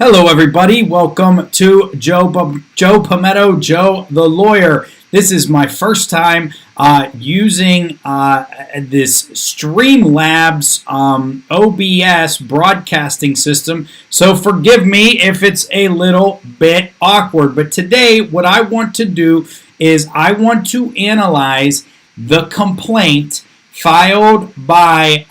Hello, everybody. Welcome to Joe Pometto, Joe the Lawyer. This is my first time using this Streamlabs OBS broadcasting system, so forgive me if it's a little bit awkward. But today, what I want to do is I want to analyze the complaint filed by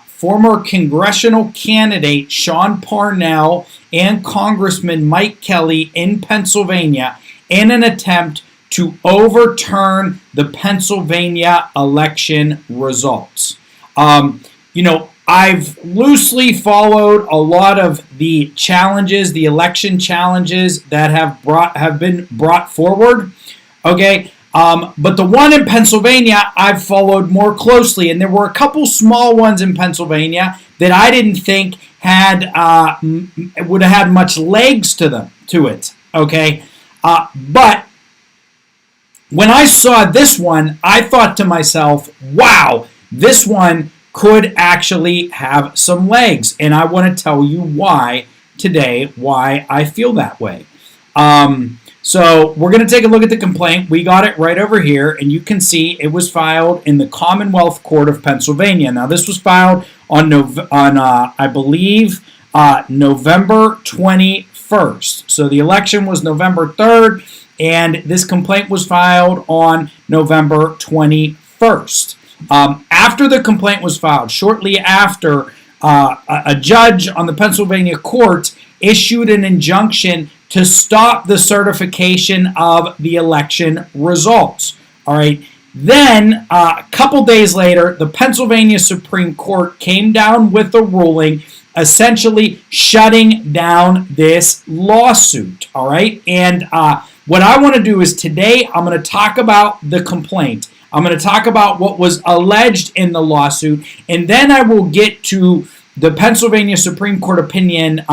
former congressional candidate Sean Parnell and Congressman Mike Kelly in Pennsylvania in an attempt to overturn the Pennsylvania election results. I've loosely followed a lot of the challenges, the election challenges that have been brought forward. Okay. But the one in Pennsylvania I've followed more closely, and there were a couple small ones in Pennsylvania that I didn't think would have had much legs to it. Okay, but when I saw this one, I thought to myself, "Wow, this one could actually have some legs," and I want to tell you why today. Why I feel that way. So we're going to take a look at the complaint. We got it right over here, and you can see it was filed in the Commonwealth Court of Pennsylvania. Now, this was filed on I believe, November 21st. So the election was November 3rd, and this complaint was filed on November 21st. After the complaint was filed, shortly after, a judge on the Pennsylvania court issued an injunction to stop the certification of the election results. All right. Then, a couple days later, the Pennsylvania Supreme Court came down with a ruling essentially shutting down this lawsuit. All right. And what I want to do is today I'm going to talk about the complaint. I'm going to talk about what was alleged in the lawsuit, and then I will get to the Pennsylvania Supreme Court opinion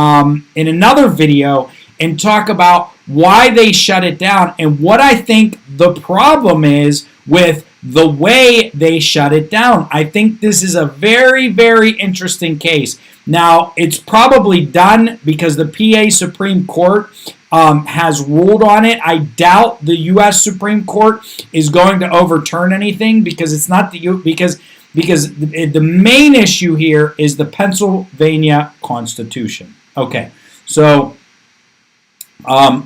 in another video and talk about why they shut it down and what I think the problem is with the way they shut it down. I think this is a very, very interesting case. Now, it's probably done because the PA Supreme Court has ruled on it. I doubt the U.S. Supreme Court is going to overturn anything because it's not because the main issue here is the Pennsylvania Constitution. Okay, so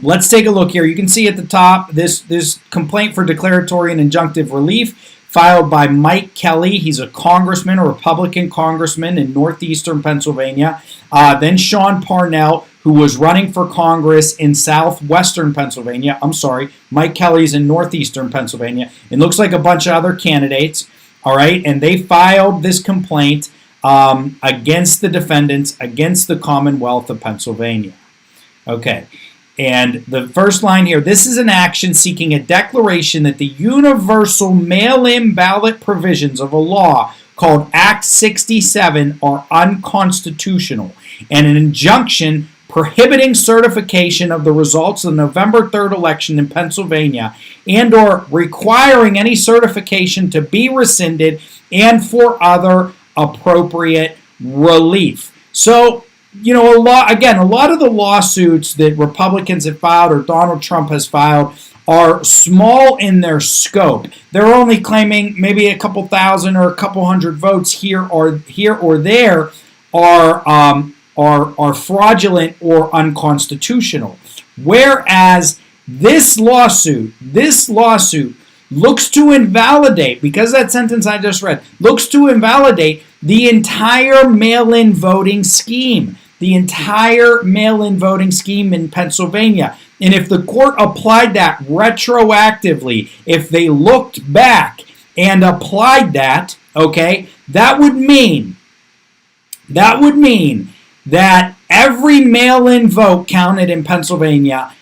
let's take a look here. You can see at the top this complaint for declaratory and injunctive relief filed by Mike Kelly. He's a congressman, a Republican congressman in northeastern Pennsylvania. Then Sean Parnell, who was running for Congress in southwestern Pennsylvania. I'm sorry, Mike Kelly's in northeastern Pennsylvania. It looks like a bunch of other candidates. All right, and they filed this complaint against the defendants, against the Commonwealth of Pennsylvania. Okay, and the first line here, this is an action seeking a declaration that the universal mail-in ballot provisions of a law called Act 67 are unconstitutional, and an injunction prohibiting certification of the results of the November 3rd election in Pennsylvania and or requiring any certification to be rescinded and for other appropriate relief. So, a lot of the lawsuits that Republicans have filed or Donald Trump has filed are small in their scope. They're only claiming maybe a couple thousand or a couple hundred votes here or there are fraudulent or unconstitutional. Whereas this lawsuit looks to invalidate, because that sentence I just read, looks to invalidate the entire mail-in voting scheme. The entire mail-in voting scheme in Pennsylvania. And if the court applied that retroactively, if they looked back and applied that, okay, that would mean that every mail-in vote counted in Pennsylvania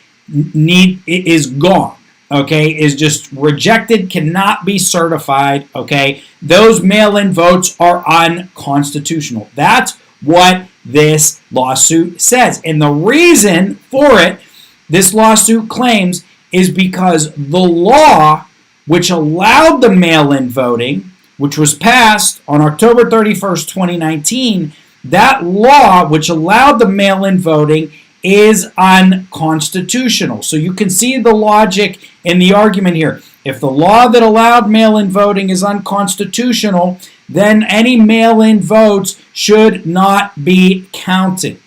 is gone, okay, is just rejected, cannot be certified, okay. Those mail-in votes are unconstitutional. That's what this lawsuit says. And the reason for it, this lawsuit claims, is because the law which allowed the mail-in voting, which was passed on October 31st, 2019, that law which allowed the mail-in voting is unconstitutional. So you can see the logic in the argument here. If the law that allowed mail-in voting is unconstitutional, then any mail-in votes should not be counted.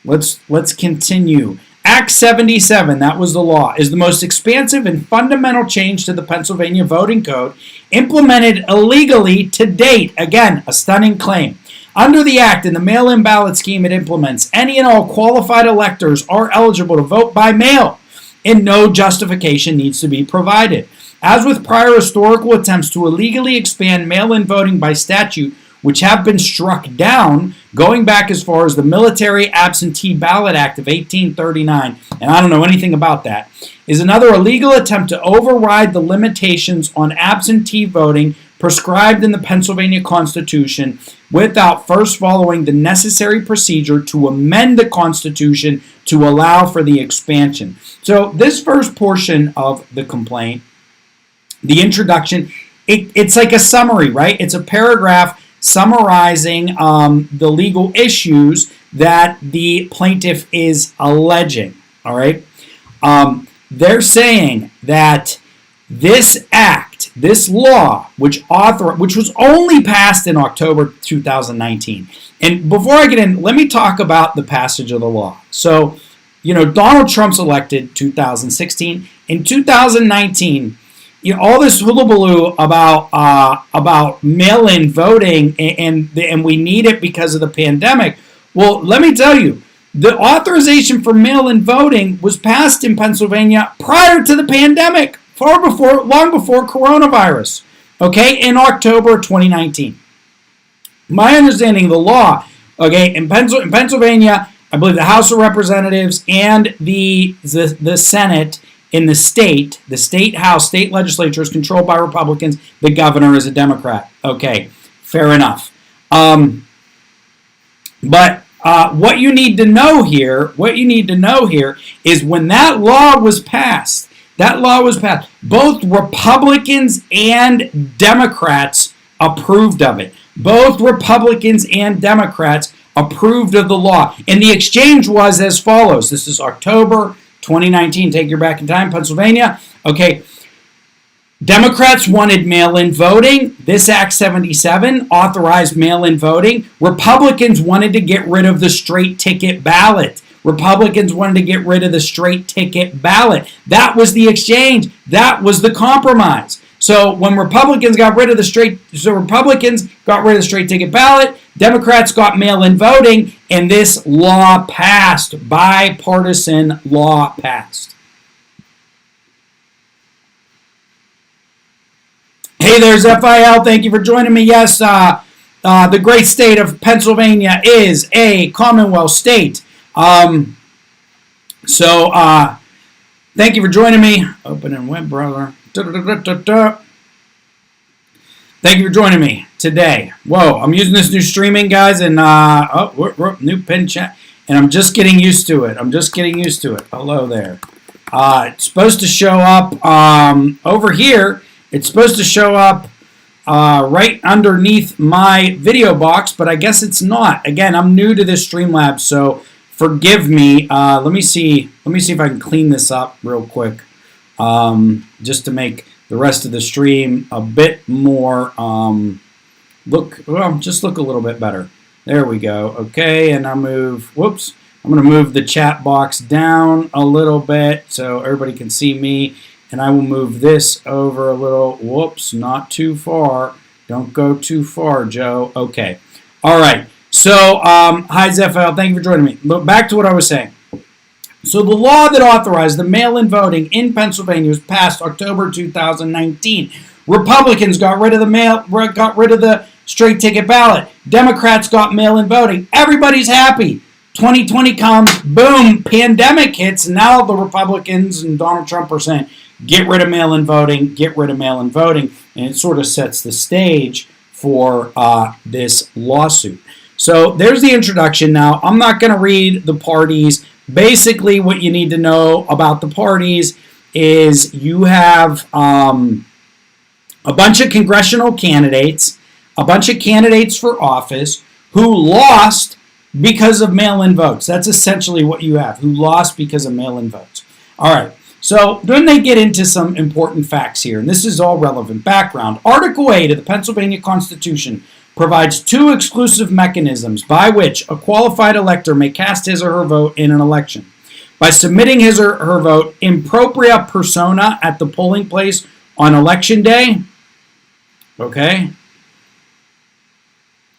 Let's continue. Act 77, that was the law, is the most expansive and fundamental change to the Pennsylvania voting code implemented illegally to date. Again, a stunning claim. Under the Act and the mail-in ballot scheme it implements, any and all qualified electors are eligible to vote by mail, and no justification needs to be provided. As with prior historical attempts to illegally expand mail-in voting by statute, which have been struck down, going back as far as the Military Absentee Ballot Act of 1839, and I don't know anything about that, is another illegal attempt to override the limitations on absentee voting prescribed in the Pennsylvania Constitution without first following the necessary procedure to amend the Constitution to allow for the expansion. So this first portion of the complaint, the introduction, it's like a summary, right? It's a paragraph summarizing the legal issues that the plaintiff is alleging, all right? They're saying that this act, this law, which was only passed in October 2019. And before I get in, let me talk about the passage of the law. So, Donald Trump's elected 2016. In 2019, all this hullabaloo about mail-in voting and we need it because of the pandemic. Well, let me tell you, the authorization for mail-in voting was passed in Pennsylvania prior to the pandemic, long before coronavirus, okay, in October 2019. My understanding of the law, okay, in Pennsylvania, I believe the House of Representatives and the Senate in the state House, state legislature is controlled by Republicans. The governor is a Democrat. Okay, fair enough. But what you need to know here is when that law was passed, both Republicans and Democrats approved of it. Both Republicans and Democrats approved of the law. And the exchange was as follows. This is October 2019. Take your back in time, Pennsylvania. Okay. Democrats wanted mail-in voting. This Act 77 authorized mail-in voting. Republicans wanted to get rid of the straight ticket ballot. Republicans wanted to get rid of the straight ticket ballot. That was the exchange. That was the compromise. So when Republicans got rid of the straight ticket ballot, Democrats got mail-in voting, and this law passed. Bipartisan law passed. Hey, there's FIL. Thank you for joining me. Yes, the great state of Pennsylvania is a Commonwealth state. So thank you for joining me. Open in web browser. Thank you for joining me today. Whoa, I'm using this new streaming, guys, and new pin chat, and I'm just getting used to it. Hello there. It's supposed to show up over here. It's supposed to show up right underneath my video box, but I guess it's not. Again, I'm new to this Streamlabs, so forgive me. Let me see if I can clean this up real quick, just to make the rest of the stream a bit more just look a little bit better. There we go. Okay, and I'm going to move the chat box down a little bit so everybody can see me, and I will move this over a little. Whoops, not too far. Don't go too far, Joe. Okay. All right. So, hi, Zephyl. Thank you for joining me. Look, back to what I was saying. So the law that authorized the mail-in voting in Pennsylvania was passed October 2019. Republicans got rid of the straight ticket ballot. Democrats got mail-in voting. Everybody's happy. 2020 comes, boom, pandemic hits, and now the Republicans and Donald Trump are saying, get rid of mail-in voting, and it sort of sets the stage for this lawsuit. So there's the introduction. Now, I'm not going to read the parties. Basically, what you need to know about the parties is you have a bunch of congressional candidates, a bunch of candidates for office who lost because of mail-in votes. That's essentially what you have, who lost because of mail-in votes. All right, so then they get into some important facts here, and this is all relevant background. Article 8 of the Pennsylvania Constitution provides two exclusive mechanisms by which a qualified elector may cast his or her vote in an election. By submitting his or her vote in propria persona at the polling place on election day, okay,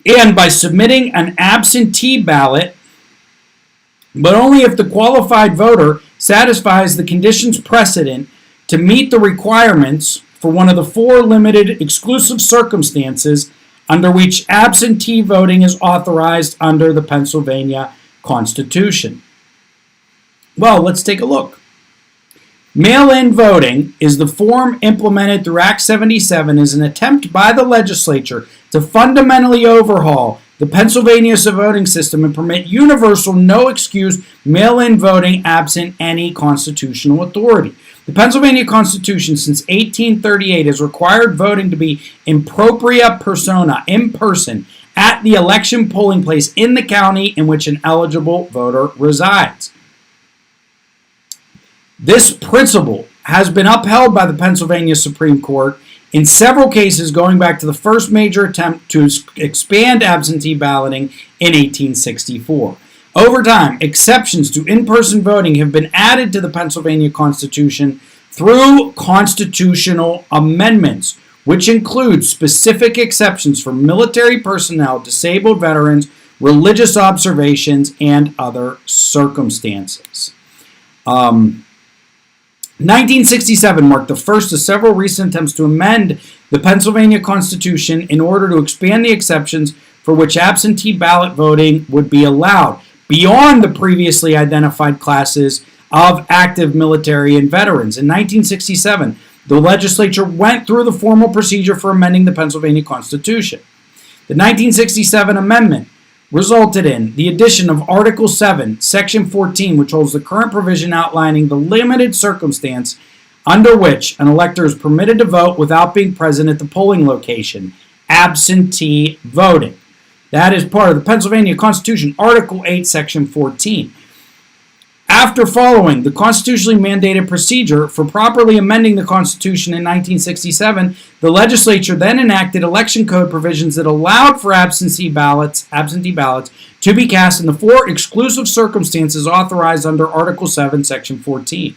and by submitting an absentee ballot, but only if the qualified voter satisfies the conditions precedent to meet the requirements for one of the four limited exclusive circumstances under which absentee voting is authorized under the Pennsylvania Constitution. Well, let's take a look. Mail-in voting is the form implemented through Act 77 as an attempt by the legislature to fundamentally overhaul the Pennsylvania voting system and permit universal, no-excuse mail-in voting absent any constitutional authority. The Pennsylvania Constitution since 1838 has required voting to be in propria persona, in person, at the election polling place in the county in which an eligible voter resides. This principle has been upheld by the Pennsylvania Supreme Court in several cases going back to the first major attempt to expand absentee balloting in 1864. Over time, exceptions to in-person voting have been added to the Pennsylvania Constitution through constitutional amendments, which include specific exceptions for military personnel, disabled veterans, religious observations, and other circumstances. 1967 marked the first of several recent attempts to amend the Pennsylvania Constitution in order to expand the exceptions for which absentee ballot voting would be allowed beyond the previously identified classes of active military and veterans. In 1967, the legislature went through the formal procedure for amending the Pennsylvania Constitution. The 1967 amendment resulted in the addition of Article 7, Section 14, which holds the current provision outlining the limited circumstance under which an elector is permitted to vote without being present at the polling location, absentee voting. That is part of the Pennsylvania Constitution, Article 8, Section 14. After following the constitutionally mandated procedure for properly amending the Constitution in 1967, the legislature then enacted election code provisions that allowed for absentee ballots to be cast in the four exclusive circumstances authorized under Article 7, Section 14.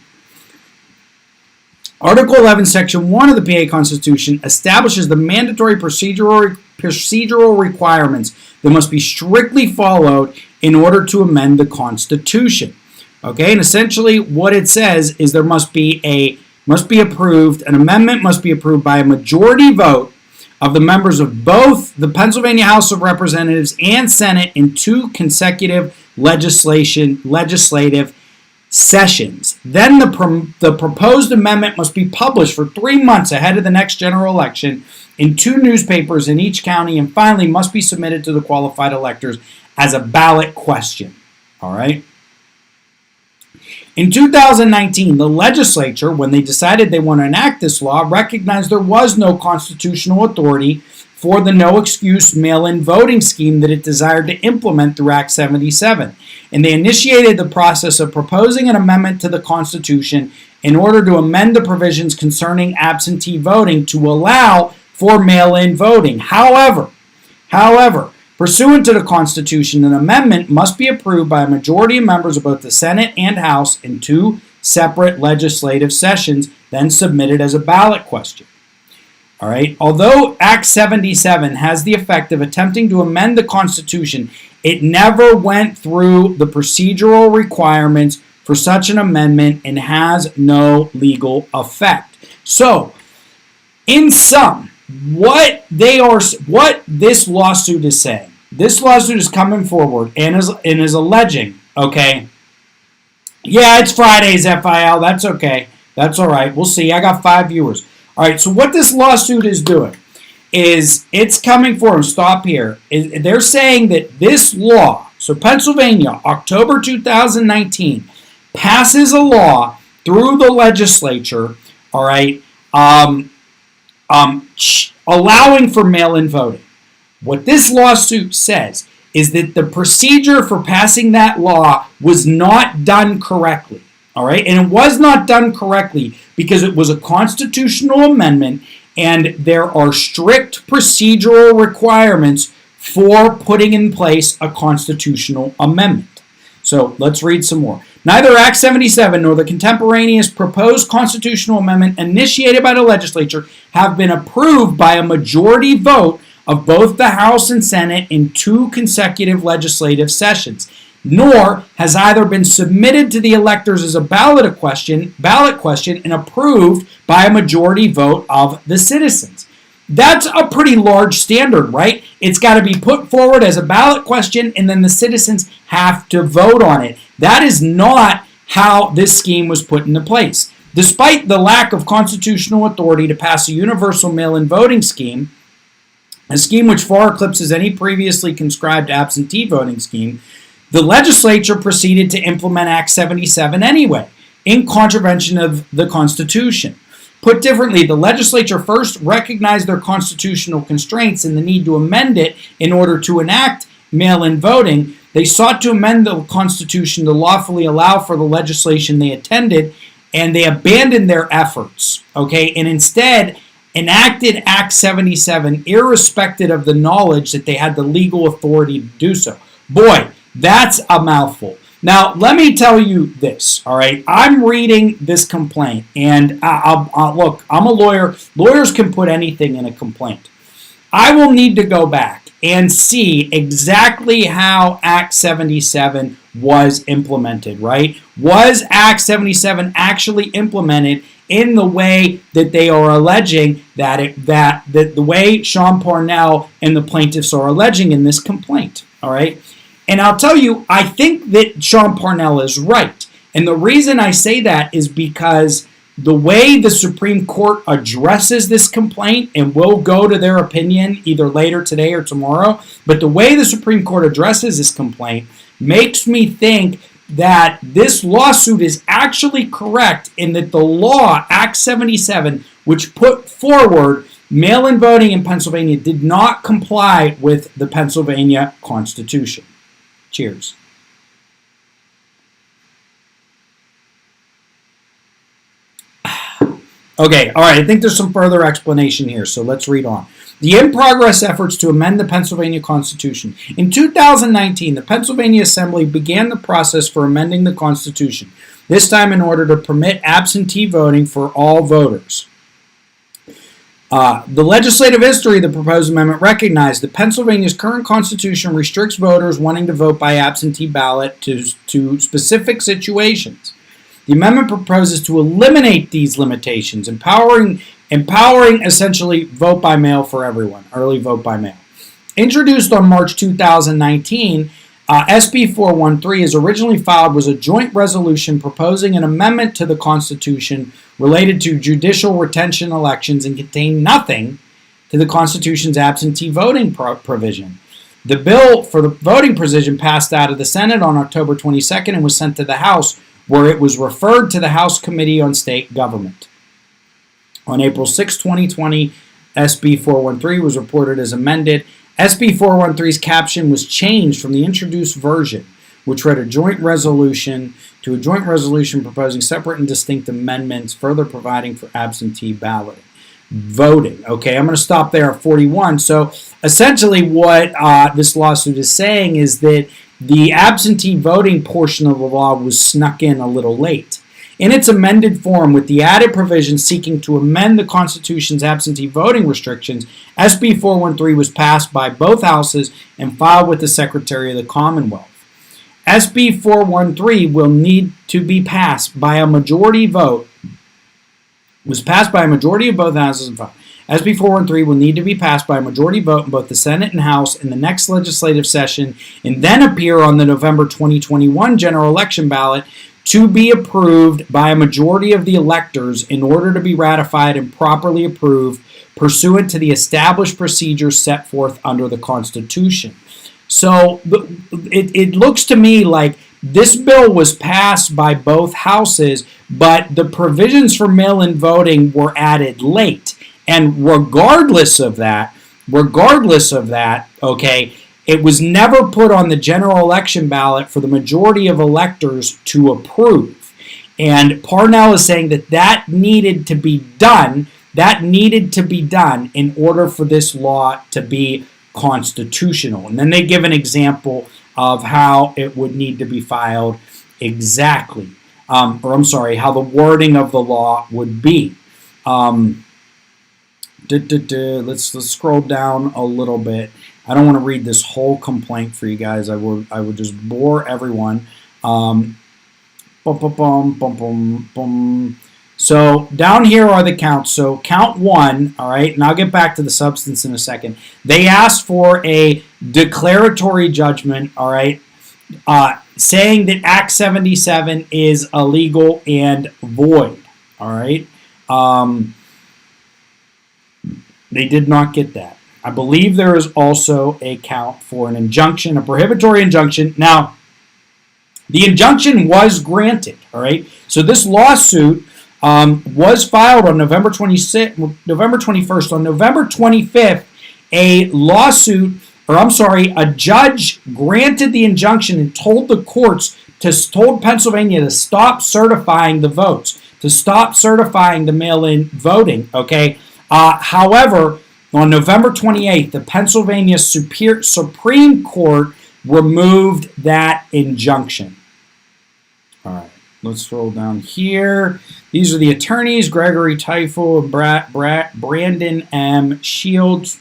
Article 11, Section 1 of the PA Constitution establishes the mandatory procedural requirements that must be strictly followed in order to amend the Constitution. Okay, and essentially what it says is there an amendment must be approved by a majority vote of the members of both the Pennsylvania House of Representatives and Senate in two consecutive legislative sessions. Then the proposed amendment must be published for 3 months ahead of the next general election in two newspapers in each county, and finally must be submitted to the qualified electors as a ballot question. All right. In 2019, the legislature, when they decided they want to enact this law, recognized there was no constitutional authority for the no-excuse mail-in voting scheme that it desired to implement through Act 77. And they initiated the process of proposing an amendment to the Constitution in order to amend the provisions concerning absentee voting to allow for mail-in voting. However, pursuant to the Constitution, an amendment must be approved by a majority of members of both the Senate and House in two separate legislative sessions, then submitted as a ballot question. All right. Although Act 77 has the effect of attempting to amend the Constitution, it never went through the procedural requirements for such an amendment and has no legal effect. So, in sum, what this lawsuit is saying. This lawsuit is coming forward and is alleging, okay, yeah, it's Friday's FIL, that's okay, that's all right, we'll see, I got 5 viewers. All right, so what this lawsuit is doing is it's coming forward, stop here, they're saying that this law, so Pennsylvania, October 2019, passes a law through the legislature, all right, allowing for mail-in voting. What this lawsuit says is that the procedure for passing that law was not done correctly. All right, and it was not done correctly because it was a constitutional amendment, and there are strict procedural requirements for putting in place a constitutional amendment. So let's read some more. Neither Act 77 nor the contemporaneous proposed constitutional amendment initiated by the legislature have been approved by a majority vote of both the House and Senate in 2 consecutive legislative sessions, nor has either been submitted to the electors as a ballot question and approved by a majority vote of the citizens. That's a pretty large standard, right? It's got to be put forward as a ballot question, and then the citizens have to vote on it. That is not how this scheme was put into place. Despite the lack of constitutional authority to pass a universal mail-in voting scheme, a scheme which far eclipses any previously conscribed absentee voting scheme, the legislature proceeded to implement Act 77 anyway, in contravention of the Constitution. Put differently, the legislature first recognized their constitutional constraints and the need to amend it in order to enact mail-in voting. They sought to amend the Constitution to lawfully allow for the legislation they intended, and they abandoned their efforts, okay, and instead enacted Act 77 irrespective of the knowledge that they had the legal authority to do so. Boy, that's a mouthful. Now, let me tell you this, all right? I'm reading this complaint, and look, I'm a lawyer. Lawyers can put anything in a complaint. I will need to go back and see exactly how Act 77 was implemented, right? Was Act 77 actually implemented in the way that they are alleging that the way Sean Parnell and the plaintiffs are alleging in this complaint, all right? And I'll tell you, I think that Sean Parnell is right. And the reason I say that is because the way the Supreme Court addresses this complaint, and we'll go to their opinion either later today or tomorrow, but the way the Supreme Court addresses this complaint makes me think that this lawsuit is actually correct in that the law, Act 77, which put forward mail-in voting in Pennsylvania, did not comply with the Pennsylvania Constitution. Cheers. Okay, all right, I think there's some further explanation here, so let's read on. The in-progress efforts to amend the Pennsylvania Constitution. In 2019, the Pennsylvania Assembly began the process for amending the Constitution, this time in order to permit absentee voting for all voters. The legislative history of the proposed amendment recognized that Pennsylvania's current constitution restricts voters wanting to vote by absentee ballot to specific situations. The amendment proposes to eliminate these limitations, empowering essentially vote by mail for everyone, early vote by mail. Introduced on March 2019, SB 413, as originally filed, was a joint resolution proposing an amendment to the Constitution related to judicial retention elections and contained nothing to the Constitution's absentee voting provision. The bill for the voting provision passed out of the Senate on October 22nd and was sent to the House, where it was referred to the House Committee on State Government. On April 6, 2020, SB 413 was reported as amended. SB 413's caption was changed from the introduced version, which read a joint resolution, to a joint resolution proposing separate and distinct amendments, further providing for absentee ballot voting. Okay, I'm going to stop there at 41. So essentially what this lawsuit is saying is that the absentee voting portion of the law was snuck in a little late. In its amended form, with the added provision seeking to amend the Constitution's absentee voting restrictions, SB 413 was passed by both houses and filed with the Secretary of the Commonwealth. SB 413 will need to be passed by a majority vote. Was passed by a majority of both houses and filed. SB 413 will need to be passed by a majority vote in both the Senate and House in the next legislative session and then appear on the November 2021 general election ballot to be approved by a majority of the electors in order to be ratified and properly approved pursuant to the established procedures set forth under the Constitution. So it looks to me like this bill was passed by both houses, but the provisions for mail-in voting were added late. And regardless of that, okay, it was never put on the general election ballot for the majority of electors to approve. And Parnell is saying that that needed to be done. That needed to be done in order for this law to be constitutional. And then they give an example of how it would need to be filed exactly. How the wording of the law would be. Let's scroll down a little bit. I don't want to read this whole complaint for you guys. I would just bore everyone. So down here are the counts. So count 1, all right, and I'll get back to the substance in a second. They asked for a declaratory judgment, all right, saying that Act 77 is illegal and void, all right. They did not get that. I believe there is also a count for an injunction, a prohibitory injunction. Now, the injunction was granted, all right? So this lawsuit was filed on November 21st. On November 25th, a judge granted the injunction and told Pennsylvania to stop certifying the votes, to stop certifying the mail-in voting, okay? However, on November 28th, the Pennsylvania Supreme Court removed that injunction. All right, let's scroll down here. These are the attorneys, Gregory Teifel and Brandon M. Shields,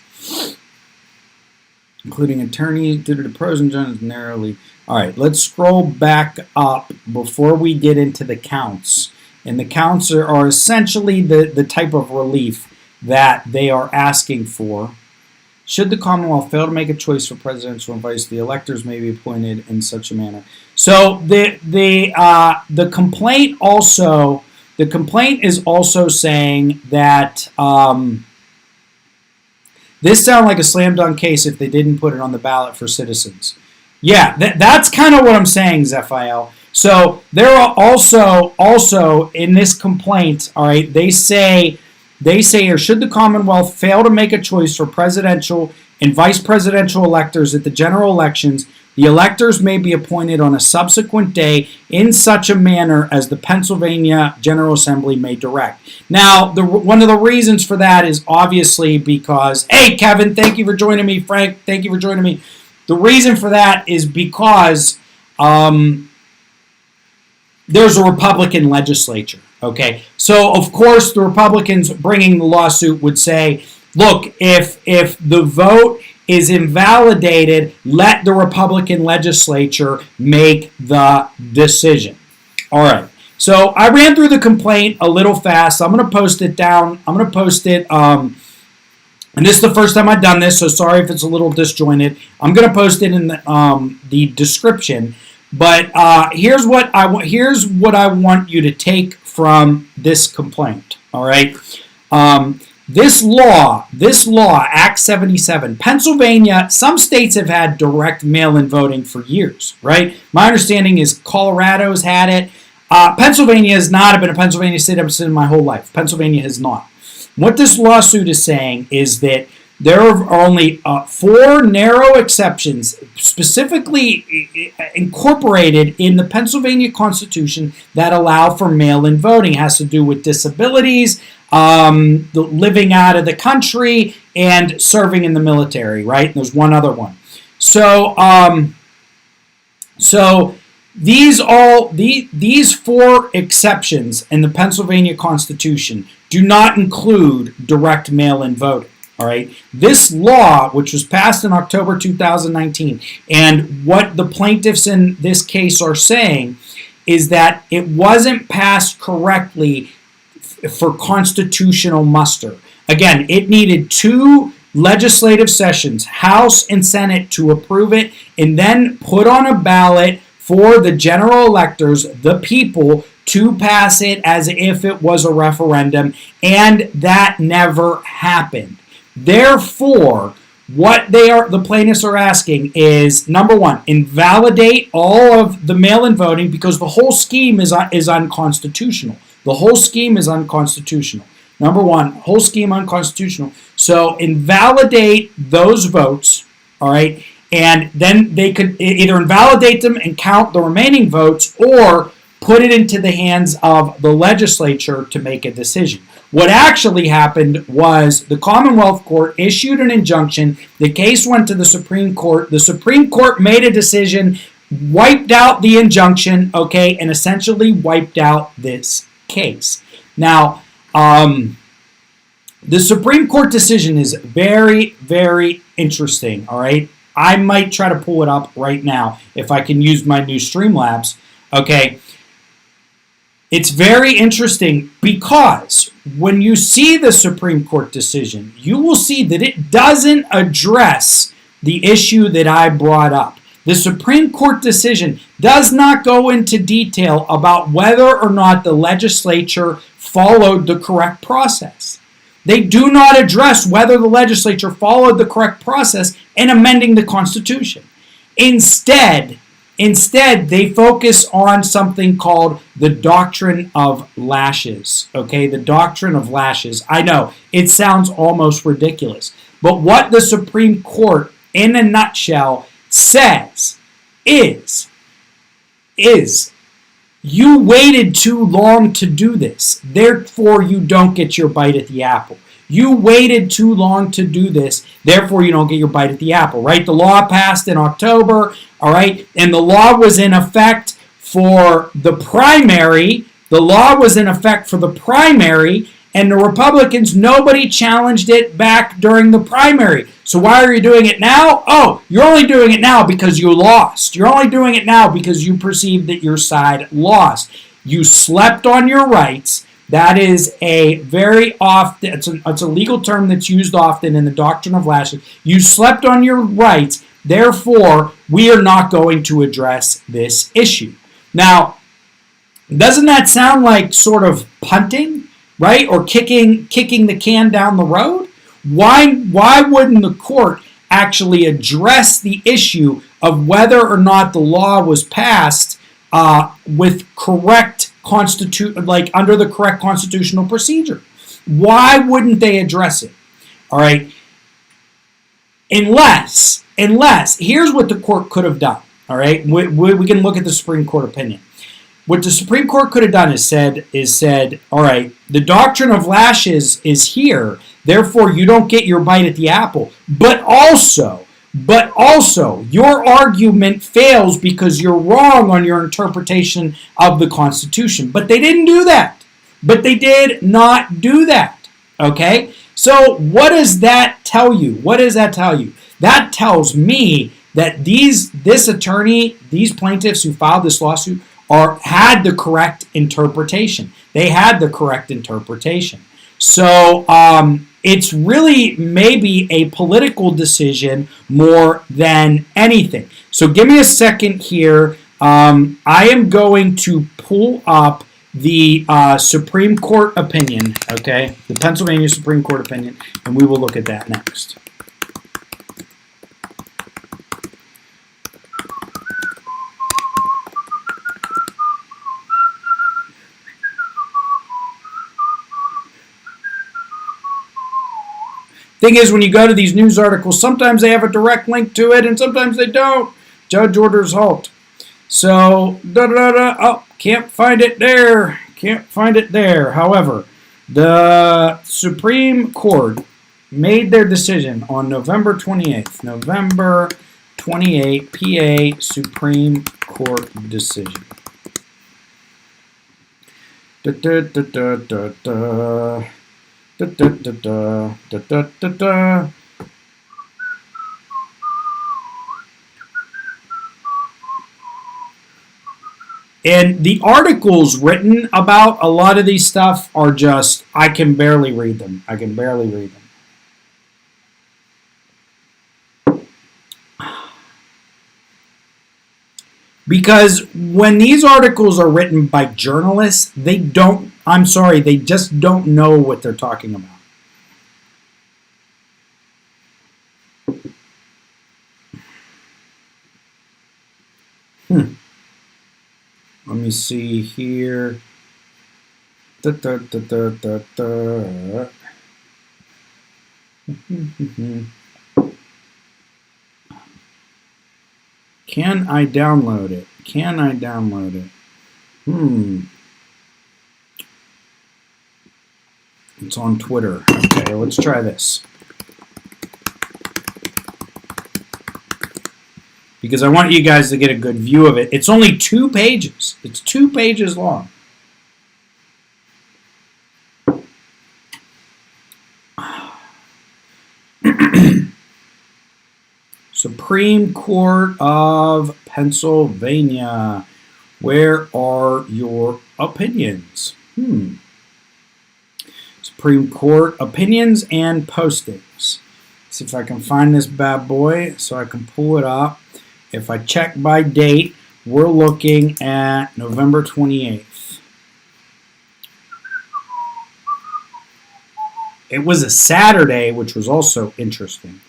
including attorneys due to the pros and cons narrowly. All right, let's scroll back up before we get into the counts. And the counts are essentially the type of relief that they are asking for. Should the Commonwealth fail to make a choice for presidential and vice, the electors may be appointed in such a manner. So the complaint is also saying that this sounds like a slam dunk case if they didn't put it on the ballot for citizens. Yeah, that's kind of what I'm saying, Zephiel. So there are also in this complaint, all right, they say, or should the Commonwealth fail to make a choice for presidential and vice presidential electors at the general elections, the electors may be appointed on a subsequent day in such a manner as the Pennsylvania General Assembly may direct. Now, one of the reasons for that is obviously because, hey, Kevin, thank you for joining me. Frank, thank you for joining me. The reason for that is because there's a Republican legislature. Okay, so of course the Republicans bringing the lawsuit would say, look, if the vote is invalidated, let the Republican legislature make the decision. All right, so I ran through the complaint a little fast. I'm going to post it down. I'm going to post it, and this is the first time I've done this, so sorry if it's a little disjointed. I'm going to post it in the description. But here's what I want you to take from this complaint. All right, this law, Act 77. Pennsylvania, some states have had direct mail-in voting for years. Right. My understanding is Colorado's had it. Pennsylvania has not. I've been a Pennsylvania state in my whole life. Pennsylvania has not. What this lawsuit is saying is that there are only 4 narrow exceptions specifically incorporated in the Pennsylvania Constitution that allow for mail-in voting. It has to do with disabilities, living out of the country, and serving in the military, right? And there's one other one. So these 4 exceptions in the Pennsylvania Constitution do not include direct mail-in voting. All right. This law, which was passed in October 2019, and what the plaintiffs in this case are saying is that it wasn't passed correctly for constitutional muster. Again, it needed 2 legislative sessions, House and Senate, to approve it and then put on a ballot for the general electors, the people, to pass it as if it was a referendum, and that never happened. Therefore, what the plaintiffs are asking is, number 1, invalidate all of the mail-in voting because the whole scheme is unconstitutional. The whole scheme is unconstitutional. Number 1, whole scheme unconstitutional. So invalidate those votes, all right, And then they could either invalidate them and count the remaining votes or put it into the hands of the legislature to make a decision. What actually happened was the Commonwealth Court issued an injunction. The case went to the Supreme Court. The Supreme Court made a decision, wiped out the injunction, okay, and essentially wiped out this case. Now, the Supreme Court decision is very, very interesting, all right? I might try to pull it up right now if I can use my new Streamlabs, okay? It's very interesting because when you see the Supreme Court decision, you will see that it doesn't address the issue that I brought up. The Supreme Court decision does not go into detail about whether or not the legislature followed the correct process. They do not address whether the legislature followed the correct process in amending the Constitution. Instead, they focus on something called the doctrine of lashes. Okay, the doctrine of lashes. I know, it sounds almost ridiculous. But what the Supreme Court, in a nutshell, says is you waited too long to do this. Therefore, you don't get your bite at the apple. You waited too long to do this. Therefore, you don't get your bite at the apple, right? The law passed in October, all right? And the law was in effect for the primary. The law was in effect for the primary, and the Republicans, nobody challenged it back during the primary. So why are you doing it now? Oh, you're only doing it now because you lost. You're only doing it now because you perceived that your side lost. You slept on your rights. That is a very often, it's a legal term that's used often in the doctrine of lashes. You slept on your rights, therefore, we are not going to address this issue. Now, doesn't that sound like sort of punting, right? Or kicking the can down the road? Why wouldn't the court actually address the issue of whether or not the law was passed with correct under the correct constitutional procedure? Why wouldn't they address it? All right. Unless here's what the court could have done. All right. We can look at the Supreme Court opinion. What the Supreme Court could have done is said, all right, the doctrine of lashes is here, therefore you don't get your bite at the apple. But also, your argument fails because you're wrong on your interpretation of the Constitution. But they didn't do that. But they did not do that. Okay? So what does that tell you? What does that tell you? That tells me that these plaintiffs who filed this lawsuit had the correct interpretation. They had the correct interpretation. So it's really maybe a political decision more than anything. So give me a second here. I am going to pull up the Supreme Court opinion, okay? The Pennsylvania Supreme Court opinion, and we will look at that next. Thing is, when you go to these news articles, sometimes they have a direct link to it, and sometimes they don't. Judge orders halt. So, oh, can't find it there. Can't find it there. However, the Supreme Court made their decision on November 28th. November 28th, PA Supreme Court decision. And the articles written about a lot of these stuff are just, I can barely read them. Because when these articles are written by journalists, they just don't know what they're talking about. Let me see here. Can I download it? Can I download it? It's on Twitter. Okay, let's try this. Because I want you guys to get a good view of it. It's only 2 pages. It's 2 pages long. Supreme Court of Pennsylvania. Where are your opinions? Supreme Court opinions and postings. Let's see if I can find this bad boy so I can pull it up. If I check by date, we're looking at November 28th. It was a Saturday, which was also interesting.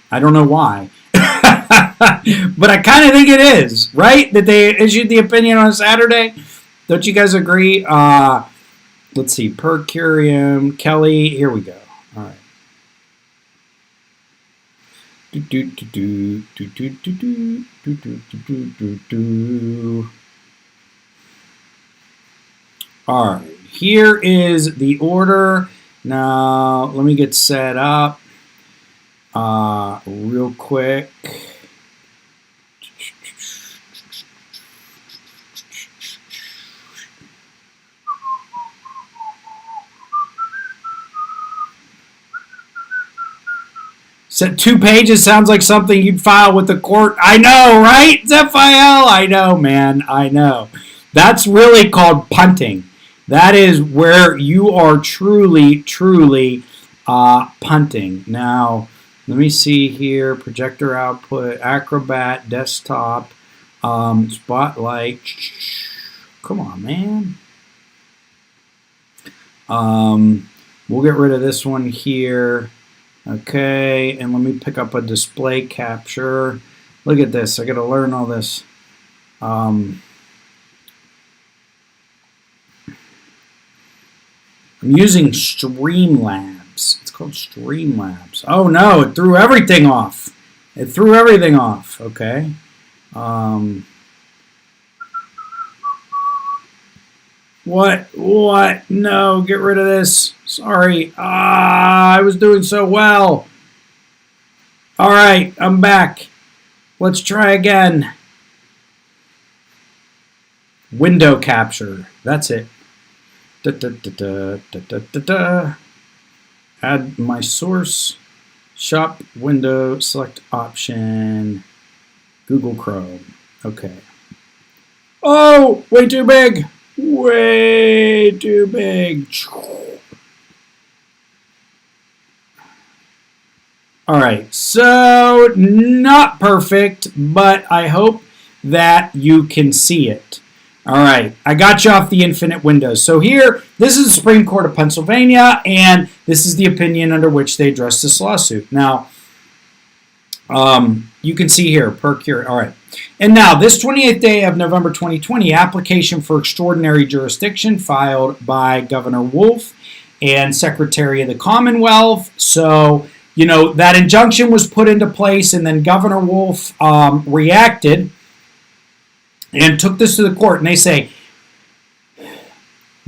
I don't know why. But I kind of think it is, right? That they issued the opinion on a Saturday. Don't you guys agree? Let's see. Per curiam, Kelly. Here we go. All right. All right. Here is the order. Now, let me get set up real quick. So 2 pages sounds like something you'd file with the court. I know, right? Zephiel? I know, man. I know. That's really called punting. That is where you are truly, truly punting. Now, let me see here. Projector output, Acrobat, desktop, Spotlight. Come on, man. We'll get rid of this one here. Okay, and let me pick up a display capture. Look at this. I got to learn all this. I'm using Streamlabs. It's called Streamlabs. Oh no, it threw everything off. It threw everything off. Okay. What? No, get rid of this. Sorry. I was doing so well. All right, I'm back. Let's try again. Window capture. That's it. Add my source. Shop window. Select option. Google Chrome. Okay. Oh, way too big. Way too big. All right, so not perfect, but I hope that you can see it. All right, I got you off the infinite windows. So here, this is the Supreme Court of Pennsylvania, and this is the opinion under which they addressed this lawsuit. Now, you can see here, per curiam. All right. And now, this 28th day of November 2020, application for extraordinary jurisdiction filed by Governor Wolf and Secretary of the Commonwealth. So, you know, that injunction was put into place, and then Governor Wolf reacted and took this to the court. And they say,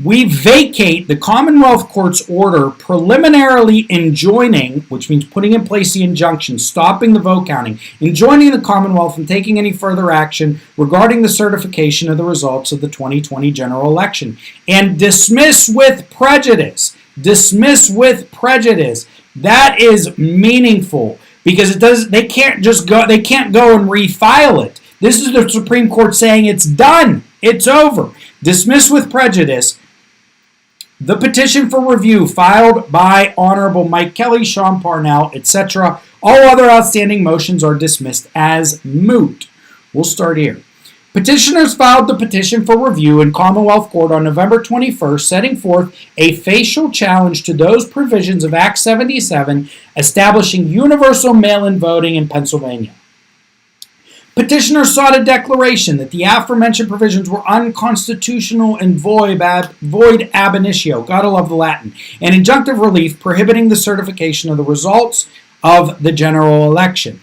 we vacate the Commonwealth Court's order preliminarily enjoining, which means putting in place the injunction, stopping the vote counting, enjoining the Commonwealth from taking any further action regarding the certification of the results of the 2020 general election, and dismiss with prejudice. Dismiss with prejudice. That is meaningful because it does. They can't just go. They can't go and refile it. This is the Supreme Court saying it's done. It's over. Dismiss with prejudice. The petition for review filed by Honorable Mike Kelly, Sean Parnell, etc. All other outstanding motions are dismissed as moot. We'll start here. Petitioners filed the petition for review in Commonwealth Court on November 21st, setting forth a facial challenge to those provisions of Act 77 establishing universal mail-in voting in Pennsylvania. Petitioners sought a declaration that the aforementioned provisions were unconstitutional and void ab initio, gotta love the Latin, and injunctive relief prohibiting the certification of the results of the general election.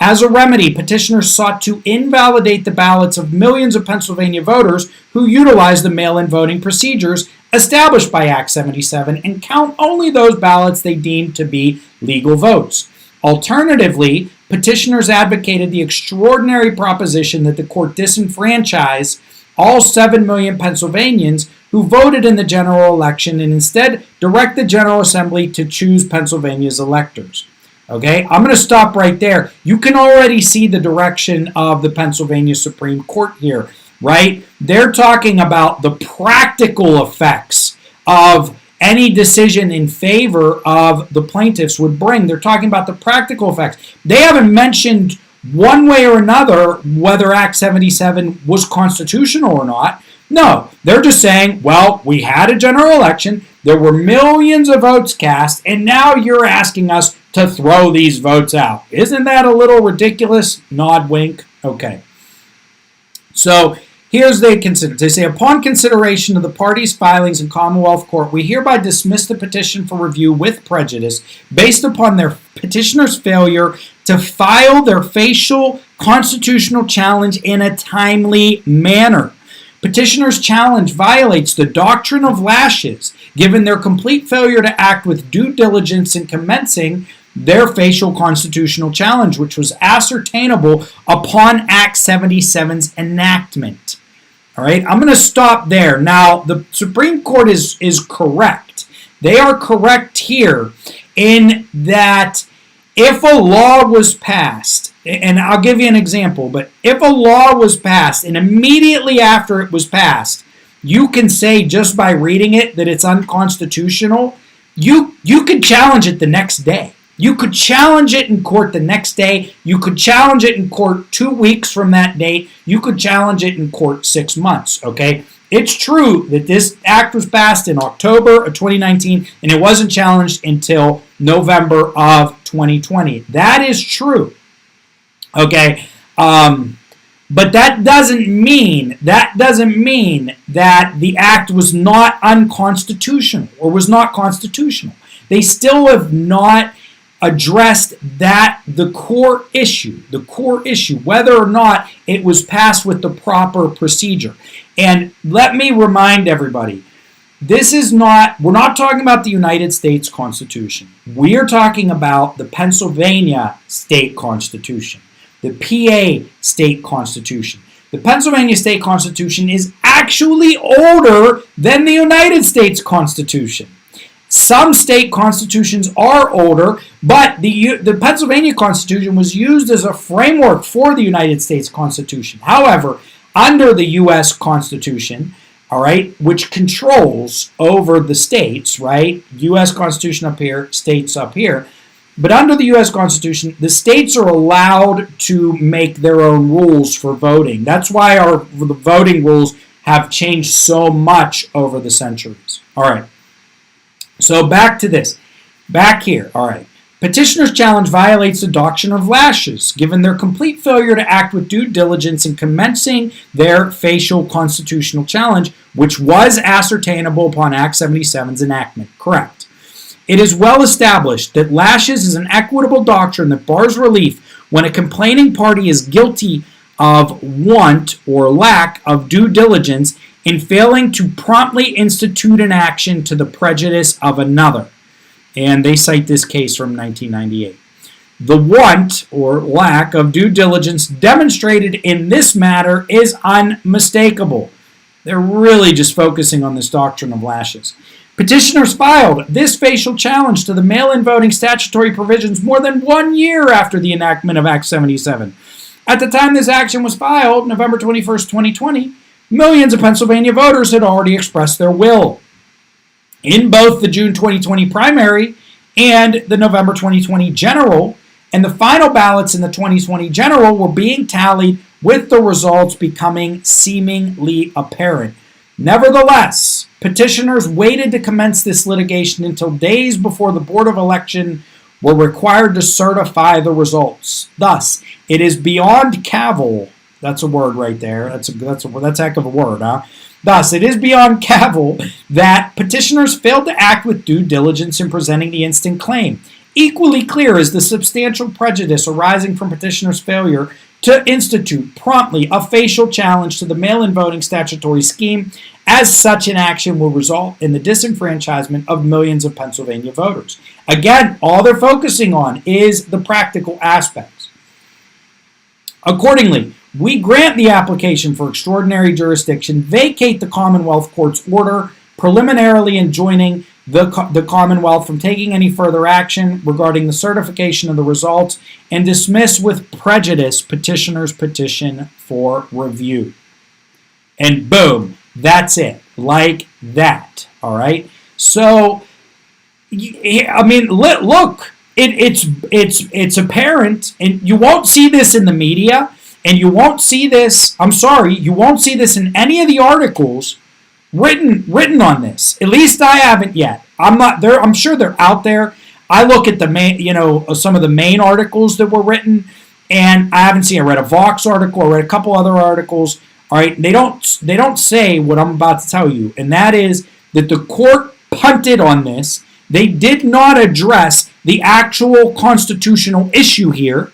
As a remedy, petitioners sought to invalidate the ballots of millions of Pennsylvania voters who utilized the mail-in voting procedures established by Act 77 and count only those ballots they deemed to be legal votes. Alternatively, petitioners advocated the extraordinary proposition that the court disenfranchise all 7 million Pennsylvanians who voted in the general election and instead direct the General Assembly to choose Pennsylvania's electors. Okay, I'm going to stop right there. You can already see the direction of the Pennsylvania Supreme Court here, right? They're talking about the practical effects of any decision in favor of the plaintiffs would bring. They're talking about the practical effects. They haven't mentioned one way or another whether Act 77 was constitutional or not. No, they're just saying, well, we had a general election, there were millions of votes cast, and now you're asking us to throw these votes out. Isn't that a little ridiculous? Nod, wink. Okay. So here's they consider. They say, upon consideration of the parties' filings in Commonwealth Court, we hereby dismiss the petition for review with prejudice based upon their petitioner's failure to file their facial constitutional challenge in a timely manner. Petitioner's challenge violates the doctrine of lashes, given their complete failure to act with due diligence in commencing their facial constitutional challenge, which was ascertainable upon Act 77's enactment. All right, I'm going to stop there. Now, the Supreme Court is correct. They are correct here in that if a law was passed, and I'll give you an example, but if a law was passed and immediately after it was passed, you can say just by reading it that it's unconstitutional, you could challenge it the next day. You could challenge it in court the next day. You could challenge it in court 2 weeks from that date. You could challenge it in court 6 months, okay? It's true that this act was passed in October of 2019 and it wasn't challenged until November of 2020. That is true, okay? But that doesn't mean that the act was not unconstitutional or was not constitutional. They still have not addressed the core issue, whether or not it was passed with the proper procedure. And let me remind everybody, we're not talking about the United States Constitution. We are talking about the Pennsylvania State Constitution, the PA State Constitution. The Pennsylvania State Constitution is actually older than the United States Constitution. Some state constitutions are older, but the Pennsylvania Constitution was used as a framework for the United States Constitution. However, under the U.S. Constitution, all right, which controls over the states, right? U.S. Constitution up here, states up here. But under the U.S. Constitution, the states are allowed to make their own rules for voting. That's why the voting rules have changed so much over the centuries. All right. So back to this. Back here. All right. Petitioner's challenge violates the doctrine of lashes, given their complete failure to act with due diligence in commencing their facial constitutional challenge, which was ascertainable upon Act 77's enactment. Correct. It is well established that lashes is an equitable doctrine that bars relief when a complaining party is guilty of want or lack of due diligence in failing to promptly institute an action to the prejudice of another. And they cite this case from 1998. The want or lack of due diligence demonstrated in this matter is unmistakable. They're really just focusing on this doctrine of lashes. Petitioners filed this facial challenge to the mail-in voting statutory provisions more than 1 year after the enactment of Act 77. At the time this action was filed, November 21st, 2020, millions of Pennsylvania voters had already expressed their will. In both the June 2020 primary and the November 2020 general, and the final ballots in the 2020 general were being tallied with the results becoming seemingly apparent. Nevertheless, petitioners waited to commence this litigation until days before the Board of Election were required to certify the results. Thus, it is beyond cavil. That's a word right there. That's a heck of a word, huh? Thus, it is beyond cavil that petitioners failed to act with due diligence in presenting the instant claim. Equally clear is the substantial prejudice arising from petitioner's failure to institute promptly a facial challenge to the mail-in voting statutory scheme, as such an action will result in the disenfranchisement of millions of Pennsylvania voters. Again, all they're focusing on is the practical aspects. Accordingly, we grant the application for extraordinary jurisdiction, vacate the Commonwealth Court's order, preliminarily enjoining the Commonwealth from taking any further action regarding the certification of the results, and dismiss with prejudice petitioner's petition for review. And boom, that's it. Like that. All right? So, I mean, look, it's apparent, and you won't see this in the media, and you won't see this, you won't see this in any of the articles written on this. At least I haven't yet. I'm sure they're out there. I look at the main, some of the main articles that were written, and I haven't seen. I read a Vox article. I read a couple other articles. All right, they don't say what I'm about to tell you, and that is that the court punted on this. They did not address the actual constitutional issue here.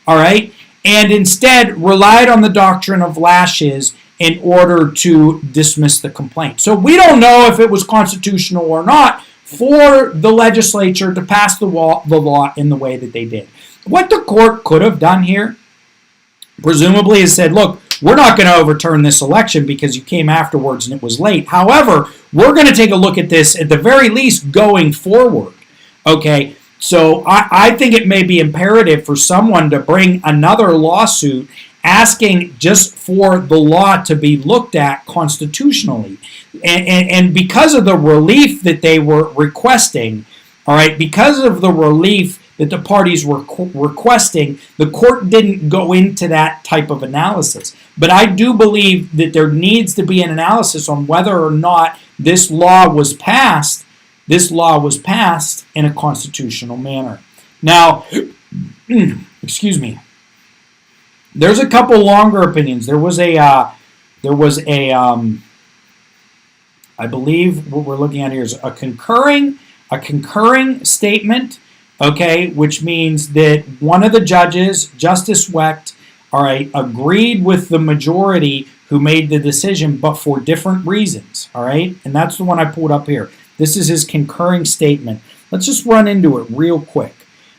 All right, and instead relied on the doctrine of lashes in order to dismiss the complaint. So we don't know if it was constitutional or not for the legislature to pass the law in the way that they did. What the court could have done here, presumably, is said, look, we're not going to overturn this election because you came afterwards and it was late. However, we're going to take a look at this at the very least going forward. Okay, so I think it may be imperative for someone to bring another lawsuit asking just for the law to be looked at constitutionally. And because of the relief that they were requesting, all right, because of the relief that the parties were requesting, the court didn't go into that type of analysis. But I do believe that there needs to be an analysis on whether or not this law was passed in a constitutional manner. Now, excuse me. There's a couple longer opinions. There was a I believe what we're looking at here is a concurring statement, okay, which means that one of the judges, Justice Wecht, all right, agreed with the majority who made the decision, but for different reasons, all right? And that's the one I pulled up here. This is his concurring statement. Let's just run into it real quick.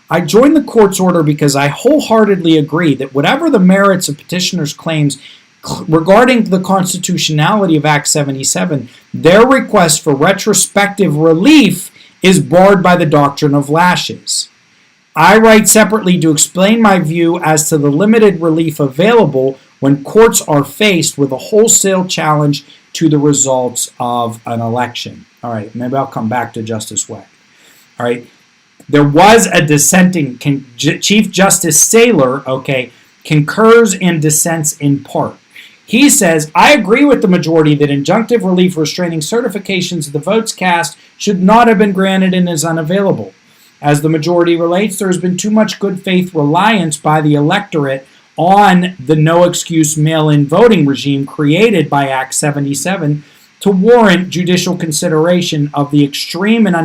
I join the court's order because I wholeheartedly agree that whatever the merits of petitioners' claims regarding the constitutionality of Act 77, their request for retrospective relief is barred by the doctrine of lashes. I write separately to explain my view as to the limited relief available when courts are faced with a wholesale challenge to the results of an election. All right, maybe I'll come back to Justice Wecht. All right, there was a dissenting, Chief Justice Saylor, okay, concurs and dissents in part. He says, I agree with the majority that injunctive relief restraining certifications of the votes cast should not have been granted and is unavailable. As the majority relates, there has been too much good faith reliance by the electorate on the no-excuse mail-in voting regime created by Act 77 to warrant judicial consideration of the extreme and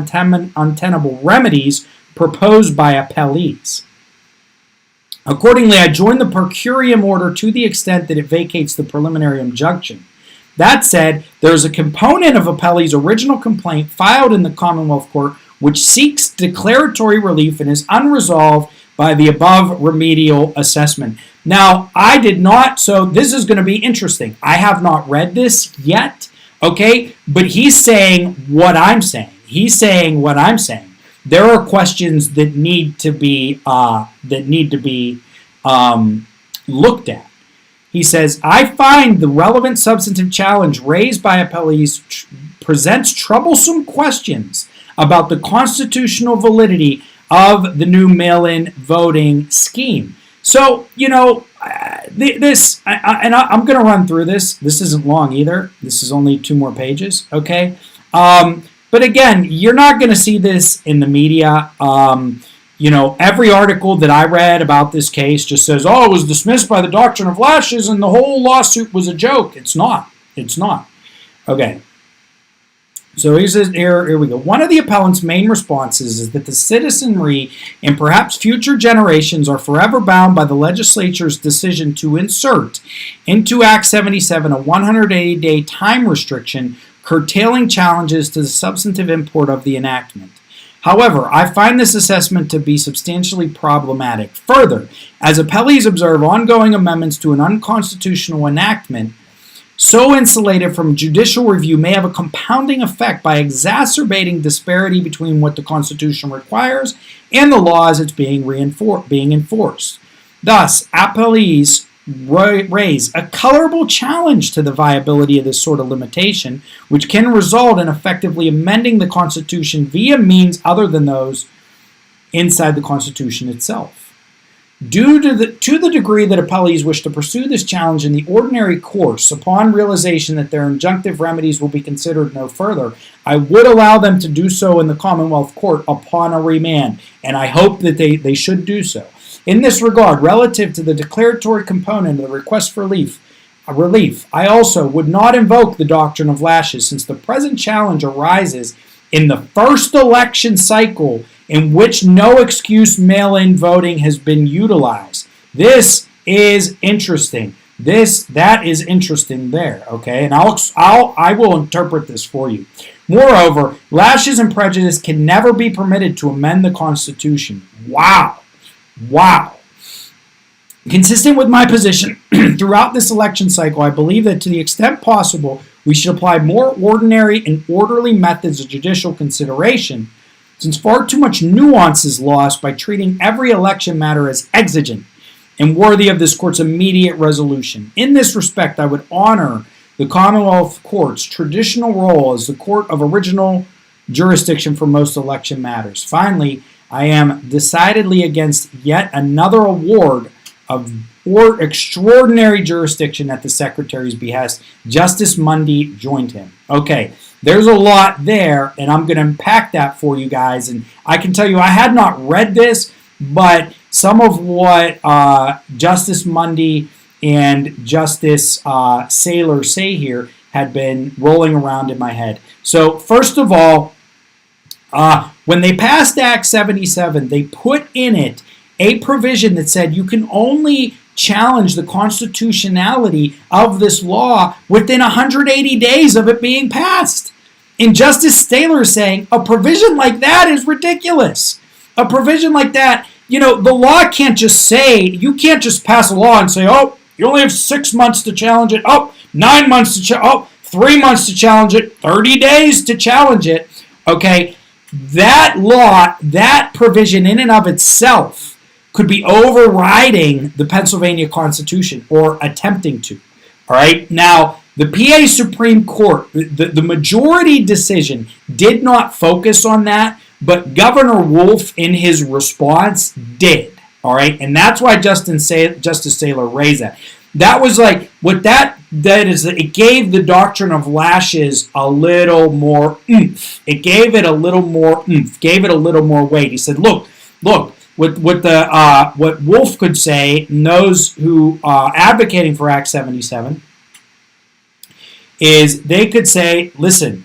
untenable remedies proposed by appellees. Accordingly, I join the per curiam order to the extent that it vacates the preliminary injunction. That said, there is a component of appellee's original complaint filed in the Commonwealth Court which seeks declaratory relief and is unresolved by the above remedial assessment. Now, I did not, so this is going to be interesting. I have not read this yet, okay? But he's saying what I'm saying. He's saying what I'm saying. There are questions that need to be looked at. He says, I find the relevant substantive challenge raised by appellees presents troublesome questions about the constitutional validity of the new mail-in voting scheme. So, you know, I'm going to run through this. This isn't long either. This is only 2 more pages, okay? But again, you're not going to see this in the media. You know, every article that I read about this case just says, oh, it was dismissed by the doctrine of lashes and the whole lawsuit was a joke. It's not. It's not. Okay. So he says, here we go. One of the appellant's main responses is that the citizenry and perhaps future generations are forever bound by the legislature's decision to insert into Act 77 a 180-day time restriction curtailing challenges to the substantive import of the enactment. However, I find this assessment to be substantially problematic. Further, as appellees observe, ongoing amendments to an unconstitutional enactment so insulated from judicial review may have a compounding effect by exacerbating disparity between what the Constitution requires and the law as it's being enforced. Thus, appellees raise a colorable challenge to the viability of this sort of limitation, which can result in effectively amending the Constitution via means other than those inside the Constitution itself. Due to the degree that appellees wish to pursue this challenge in the ordinary course, upon realization that their injunctive remedies will be considered no further, I would allow them to do so in the Commonwealth Court upon a remand, and I hope that they should do so. In this regard, relative to the declaratory component of the request for relief, I also would not invoke the doctrine of lashes, since the present challenge arises in the first election cycle in which no excuse mail-in voting has been utilized. This is interesting. That is interesting there, okay? And I will interpret this for you. Moreover, lashes and prejudice can never be permitted to amend the Constitution. Wow. Consistent with my position throughout this election cycle, I believe that to the extent possible, we should apply more ordinary and orderly methods of judicial consideration, since far too much nuance is lost by treating every election matter as exigent and worthy of this court's immediate resolution. In this respect, I would honor the Commonwealth Court's traditional role as the court of original jurisdiction for most election matters. Finally, I am decidedly against yet another award of extraordinary jurisdiction at the Secretary's behest. Justice Mundy joined him. Okay, there's a lot there, and I'm going to unpack that for you guys. And I can tell you, I had not read this, but some of what Justice Mundy and Justice Saylor say here had been rolling around in my head. So, first of all, when they passed Act 77, they put in it a provision that said you can only challenge the constitutionality of this law within 180 days of it being passed. And Justice Taylor is saying a provision like that is ridiculous. A provision like that, the law can't just say, you can't just pass a law and say, oh, you only have 6 months to challenge it. Oh, 9 months to challenge. 3 months to challenge it. 30 days to challenge it. Okay, that law, that provision in and of itself could be overriding the Pennsylvania Constitution or attempting to. All right. Now, the PA Supreme Court, the majority decision did not focus on that, but Governor Wolf in his response did. All right. And that's why Justice Saylor raised that. That was like what that is. It gave the doctrine of lashes a little more oomph. It gave it a little more oomph. Gave it a little more weight. He said, look. What Wolf could say, and those who are advocating for Act 77, is they could say, listen,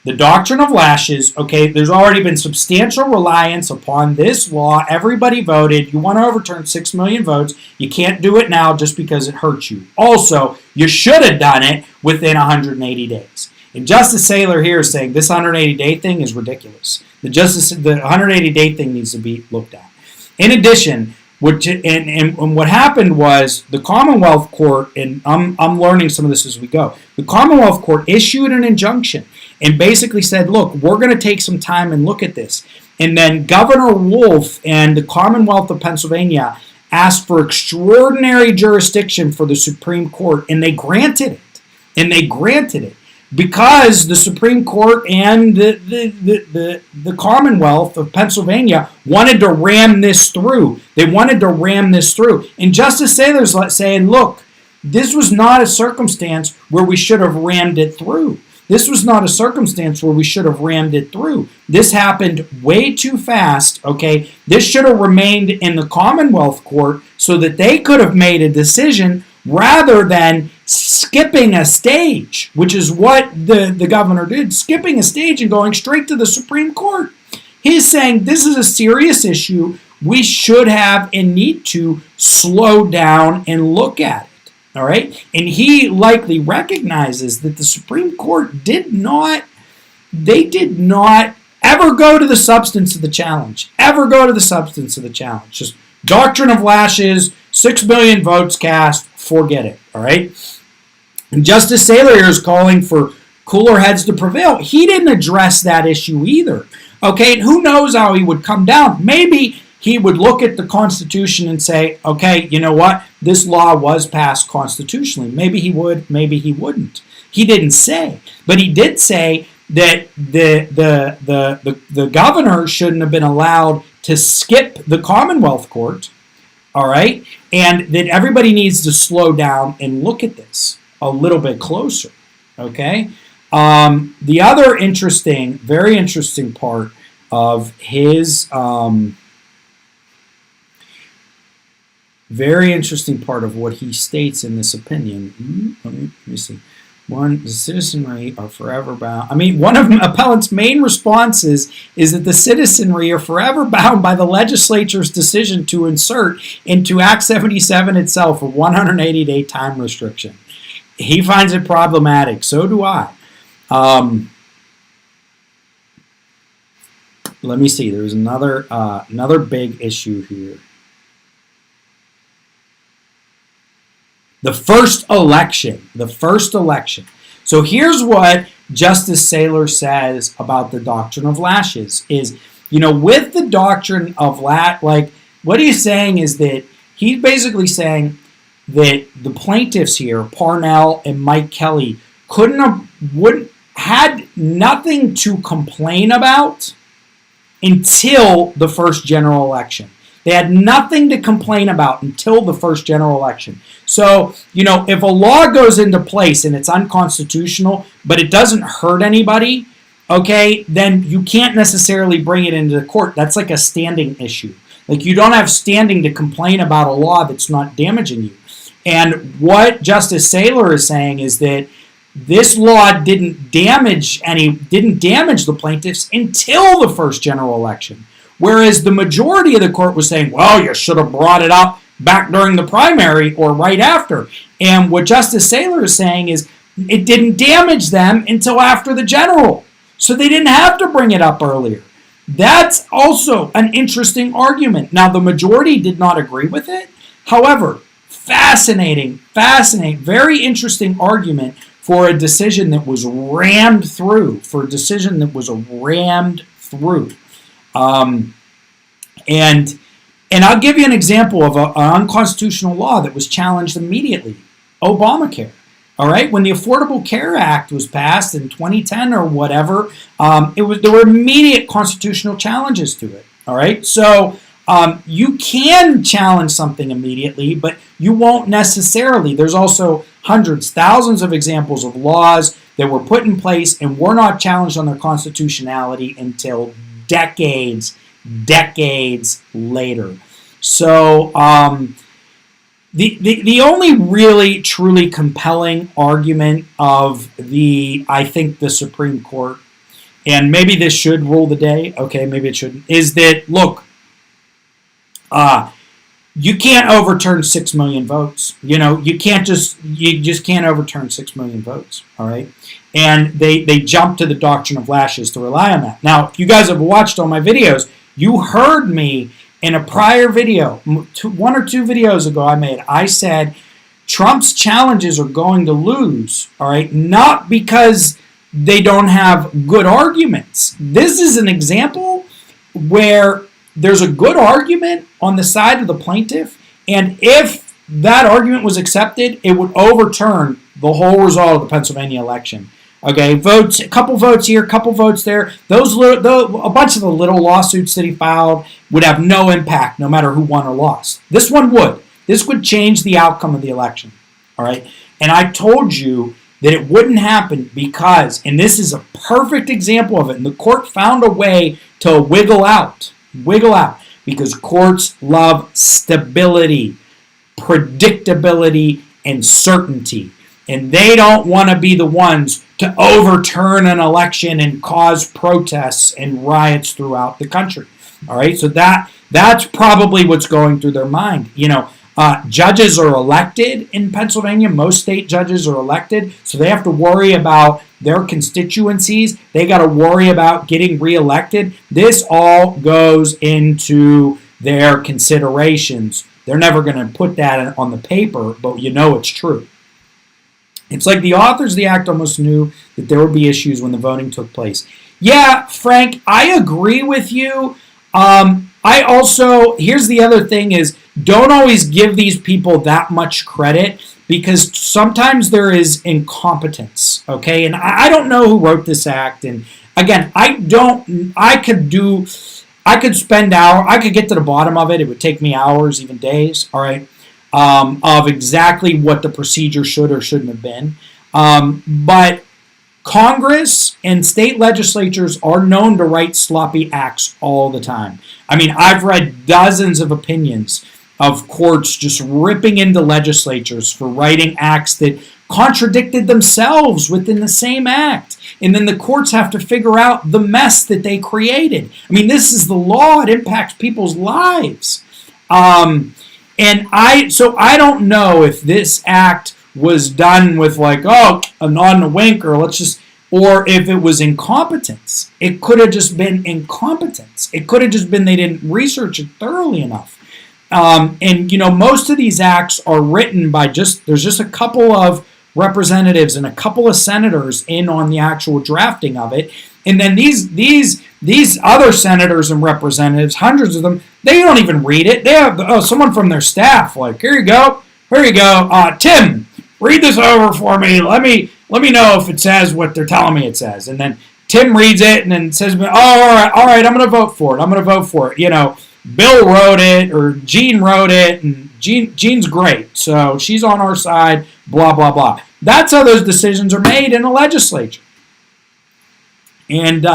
the doctrine of lashes, okay, there's already been substantial reliance upon this law. Everybody voted. You want to overturn 6 million votes. You can't do it now just because it hurts you. Also, you should have done it within 180 days. And Justice Saylor here is saying this 180-day thing is ridiculous. The 180-day thing needs to be looked at. In addition, what happened was the Commonwealth Court, and I'm learning some of this as we go, the Commonwealth Court issued an injunction and basically said, look, we're going to take some time and look at this. And then Governor Wolf and the Commonwealth of Pennsylvania asked for extraordinary jurisdiction for the Supreme Court, and they granted it. Because the Supreme Court and the Commonwealth of Pennsylvania wanted to ram this through. They wanted to ram this through. And Justice Saylor's saying, look, this was not a circumstance where we should have rammed it through. This was not a circumstance where we should have rammed it through. This happened way too fast, okay? This should have remained in the Commonwealth Court so that they could have made a decision rather than skipping a stage, which is what the governor did, skipping a stage and going straight to the Supreme Court. He's saying this is a serious issue. We should have and need to slow down and look at it. All right? And he likely recognizes that the Supreme Court did not ever go to the substance of the challenge. Just doctrine of lashes, 6 million votes cast, forget it. All right? And Justice Saylor here is calling for cooler heads to prevail. He didn't address that issue either. Okay, and who knows how he would come down. Maybe he would look at the Constitution and say, okay, you know what? This law was passed constitutionally. Maybe he would, maybe he wouldn't. He didn't say. But he did say that the governor shouldn't have been allowed to skip the Commonwealth Court, all right? And that everybody needs to slow down and look at this a little bit closer, okay? The other very interesting part of his, very interesting part of what he states in this opinion. Let me see. One, the citizenry are forever bound. I mean, one of the appellant's main responses is that the citizenry are forever bound by the legislature's decision to insert into Act 77 itself a 180-day time restriction. He finds it problematic. So do I. Let me see. There's another big issue here. The first election. So here's what Justice Saylor says about the doctrine of lashes is, with the doctrine of what he's saying is that he's basically saying that the plaintiffs here, Parnell and Mike Kelly, had nothing to complain about until the first general election. They had nothing to complain about until the first general election. So, if a law goes into place and it's unconstitutional, but it doesn't hurt anybody, okay, then you can't necessarily bring it into the court. That's like a standing issue. Like, you don't have standing to complain about a law that's not damaging you. And what Justice Saylor is saying is that this law didn't damage the plaintiffs until the first general election. Whereas the majority of the court was saying, well, you should have brought it up back during the primary or right after. And what Justice Saylor is saying is it didn't damage them until after the general. So they didn't have to bring it up earlier. That's also an interesting argument. Now, the majority did not agree with it. However, fascinating, very interesting argument for a decision that was rammed through, And I'll give you an example of an unconstitutional law that was challenged immediately. Obamacare. All right, when the Affordable Care Act was passed in 2010 or whatever, there were immediate constitutional challenges to it. All right, so you can challenge something immediately, but you won't necessarily. There's also hundreds, thousands of examples of laws that were put in place and were not challenged on their constitutionality until decades later. So the only really truly compelling argument of I think the Supreme Court, and maybe this should rule the day, okay, maybe it shouldn't, is that, look, you can't overturn 6 million votes. You just can't overturn 6 million votes, all right? And they jump to the doctrine of lashes to rely on that. Now, if you guys have watched all my videos, you heard me in a prior video, 1 or 2 videos ago I said Trump's challenges are going to lose, all right? Not because they don't have good arguments. This is an example where there's a good argument on the side of the plaintiff, and if that argument was accepted, it would overturn the whole result of the Pennsylvania election. Okay, votes, a couple votes here, a couple votes there. A bunch of the little lawsuits that he filed would have no impact, no matter who won or lost. This one would. This would change the outcome of the election. All right, and I told you that it wouldn't happen because, and this is a perfect example of it, and the court found a way to wiggle out, because courts love stability, predictability, and certainty. And they don't want to be the ones to overturn an election and cause protests and riots throughout the country. All right, so that's probably what's going through their mind. Judges are elected in Pennsylvania. Most state judges are elected, so they have to worry about their constituencies. They got to worry about getting reelected. This all goes into their considerations. They're never going to put that on the paper, but it's true. It's like the authors of the act almost knew that there would be issues when the voting took place. Yeah, Frank, I agree with you. I also, here's the other thing is, don't always give these people that much credit because sometimes there is incompetence, okay? And I don't know who wrote this act. And again, I could spend hours, I could get to the bottom of it. It would take me hours, even days, all right, of exactly what the procedure should or shouldn't have been. But Congress and state legislatures are known to write sloppy acts all the time. I mean, I've read dozens of opinions of courts just ripping into legislatures for writing acts that contradicted themselves within the same act. And then the courts have to figure out the mess that they created. I mean, this is the law. It impacts people's lives. And I don't know if this act was done with like, a nod and a wink, or or if it was incompetence. It could have just been incompetence. It could have just been they didn't research it thoroughly enough. And most of these acts are written by there's just a couple of representatives and a couple of senators in on the actual drafting of it. And then these other senators and representatives, hundreds of them, they don't even read it. They have someone from their staff like, here you go, Tim, read this over for me. Let me know if it says what they're telling me it says. And then Tim reads it and then says, oh, all right, I'm going to vote for it. Bill wrote it or Jean wrote it, and Jean's great, so she's on our side, blah, blah, blah. That's how those decisions are made in a legislature. And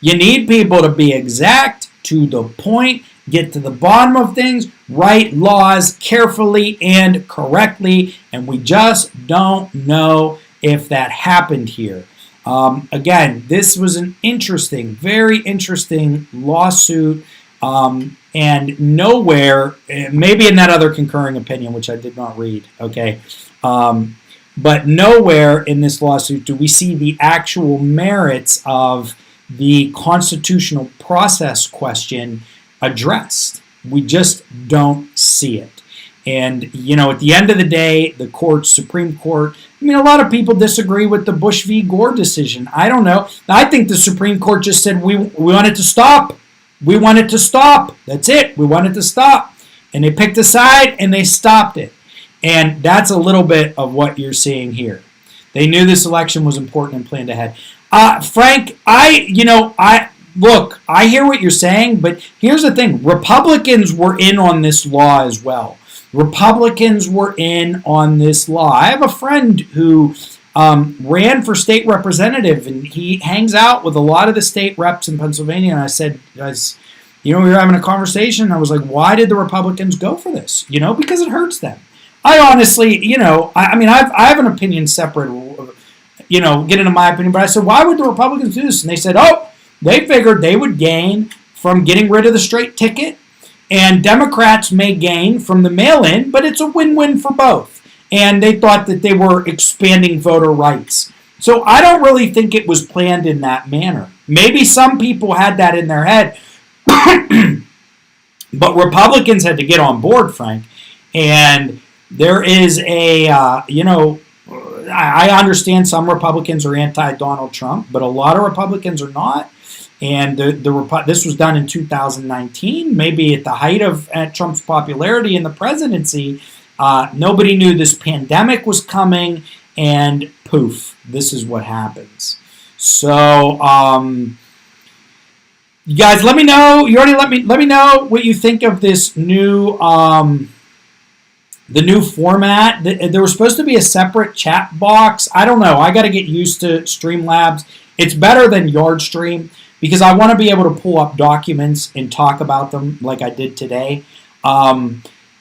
you need people to be exact, to the point, get to the bottom of things, write laws carefully and correctly, and we just don't know if that happened here. Again, this was an very interesting lawsuit. And nowhere, maybe in that other concurring opinion, which I did not read, okay, but nowhere in this lawsuit do we see the actual merits of the constitutional process question addressed. We just don't see it. And, at the end of the day, the Supreme Court, a lot of people disagree with the Bush v. Gore decision. I don't know. I think the Supreme Court just said we want it to stop. We want it to stop. That's it. We want it to stop. And they picked a side and they stopped it. And that's a little bit of what you're seeing here. They knew this election was important and planned ahead. Frank, I hear what you're saying, but here's the thing. Republicans were in on this law as well. Republicans were in on this law. I have a friend who ran for state representative, and he hangs out with a lot of the state reps in Pennsylvania. And I said, guys, we were having a conversation. I was like, why did the Republicans go for this? Because it hurts them. I honestly, I have an opinion separate, get into my opinion. But I said, why would the Republicans do this? And they said, they figured they would gain from getting rid of the straight ticket, and Democrats may gain from the mail-in, but it's a win-win for both. And they thought that they were expanding voter rights. So I don't really think it was planned in that manner. Maybe some people had that in their head. But Republicans had to get on board, Frank. And there is I understand some Republicans are anti-Donald Trump, but a lot of Republicans are not. And this was done in 2019, maybe at the height of Trump's popularity in the presidency. Nobody knew this pandemic was coming, and poof, this is what happens. So, you guys, let me know. You already let me know what you think of this new the new format. There was supposed to be a separate chat box. I don't know. I got to get used to Streamlabs. It's better than Yardstream because I want to be able to pull up documents and talk about them like I did today.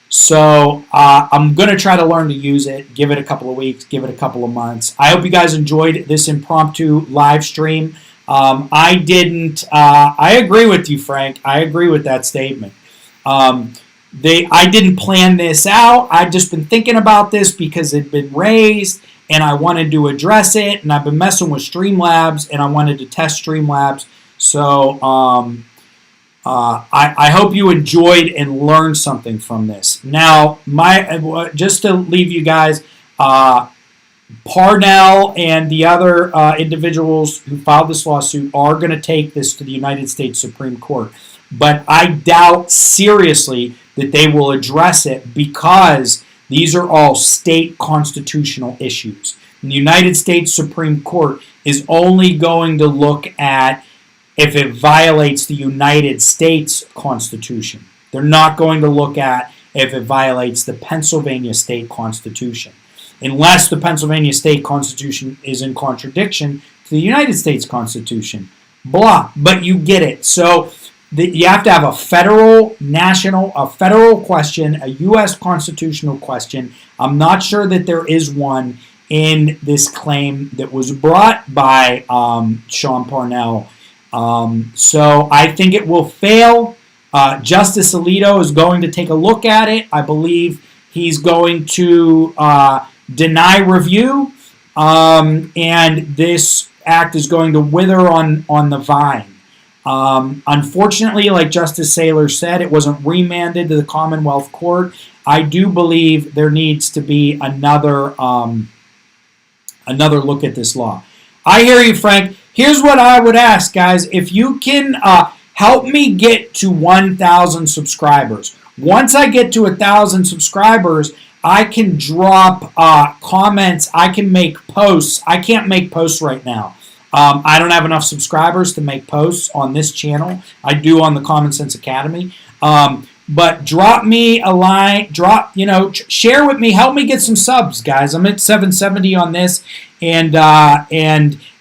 So I'm going to try to learn to use it, give it a couple of weeks, give it a couple of months. I hope you guys enjoyed this impromptu live stream. I agree with you, Frank. I agree with that statement. I didn't plan this out. I've just been thinking about this because it had been raised, and I wanted to address it, and I've been messing with Streamlabs, and I wanted to test Streamlabs. So I hope you enjoyed and learned something from this. Now, just to leave you guys, Parnell and the other individuals who filed this lawsuit are going to take this to the United States Supreme Court. But I doubt seriously that they will address it because these are all state constitutional issues. And the United States Supreme Court is only going to look at if it violates the United States Constitution. They're not going to look at if it violates the Pennsylvania State Constitution, unless the Pennsylvania State Constitution is in contradiction to the United States Constitution. Blah. But you get it. So you have to have a federal question, a U.S. constitutional question. I'm not sure that there is one in this claim that was brought by Sean Parnell. So I think it will fail. Justice Alito is going to take a look at it. I believe he's going to deny review, and this act is going to wither on the vine. Unfortunately, like Justice Saylor said, it wasn't remanded to the Commonwealth Court. I do believe there needs to be another look at this law. I hear you, Frank. Here's what I would ask, guys. If you can help me get to 1,000 subscribers. Once I get to 1,000 subscribers, I can drop comments. I can make posts. I can't make posts right now. I don't have enough subscribers to make posts on this channel. I do on the Common Sense Academy. But drop me a line, share with me, help me get some subs, guys. I'm at 770 on this, and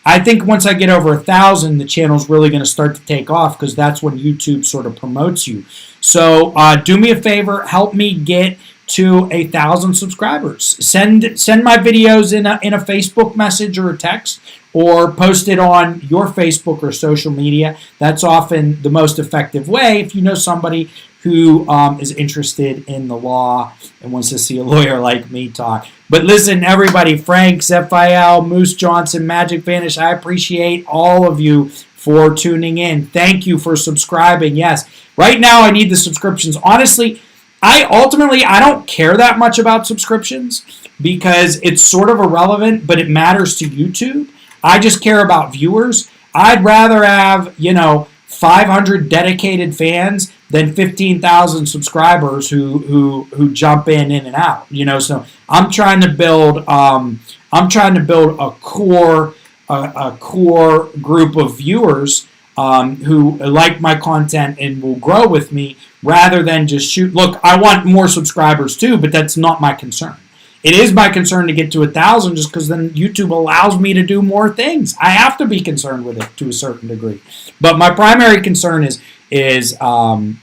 I think once I get over 1,000, the channel's really going to start to take off because that's when YouTube sort of promotes you. So do me a favor, help me get to 1,000 subscribers. Send my videos in a Facebook message or a text, or post it on your Facebook or social media. That's often the most effective way if you know somebody who is interested in the law and wants to see a lawyer like me talk. But listen, everybody, Frank, Zephiel, Moose Johnson, Magic Vanish, I appreciate all of you for tuning in. Thank you for subscribing. Yes, right now I need the subscriptions. Honestly, I don't care that much about subscriptions because it's sort of irrelevant, but it matters to YouTube. I just care about viewers. I'd rather have, 500 dedicated fans than 15,000 subscribers who jump in and out. So I'm trying to build a core group of viewers who like my content and will grow with me, rather than just shoot. Look, I want more subscribers too, but that's not my concern. It is my concern to get to 1,000 just because then YouTube allows me to do more things. I have to be concerned with it to a certain degree. But my primary concern is getting,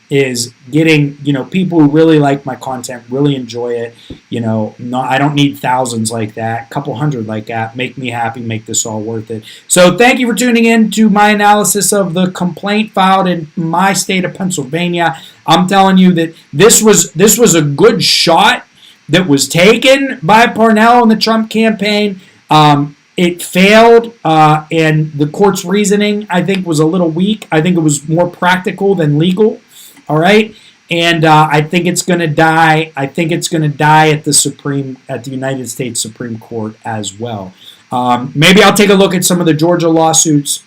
people who really like my content, really enjoy it. I don't need thousands like that. A couple hundred like that. Make me happy, make this all worth it. So thank you for tuning in to my analysis of the complaint filed in my state of Pennsylvania. I'm telling you that this was a good shot that was taken by Parnell in the Trump campaign. It failed, and the court's reasoning, I think, was a little weak. I think it was more practical than legal. All right, and I think it's going to die. I think it's going to die at the United States Supreme Court as well. Maybe I'll take a look at some of the Georgia lawsuits,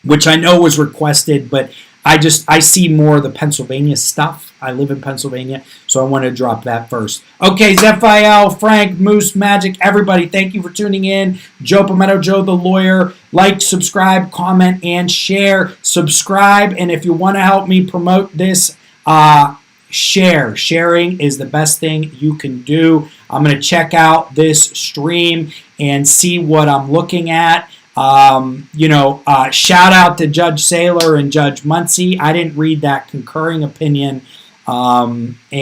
which I know was requested, but I see more of the Pennsylvania stuff. I live in Pennsylvania, so I want to drop that first. Okay, Zephiel, Frank, Moose, Magic, everybody, thank you for tuning in. Joe Pometto, Joe the Lawyer. Like, subscribe, comment, and share. Subscribe, and if you want to help me promote this, share. Sharing is the best thing you can do. I'm going to check out this stream and see what I'm looking at. Shout out to Judge Saylor and Judge Muncie. I didn't read that concurring opinion.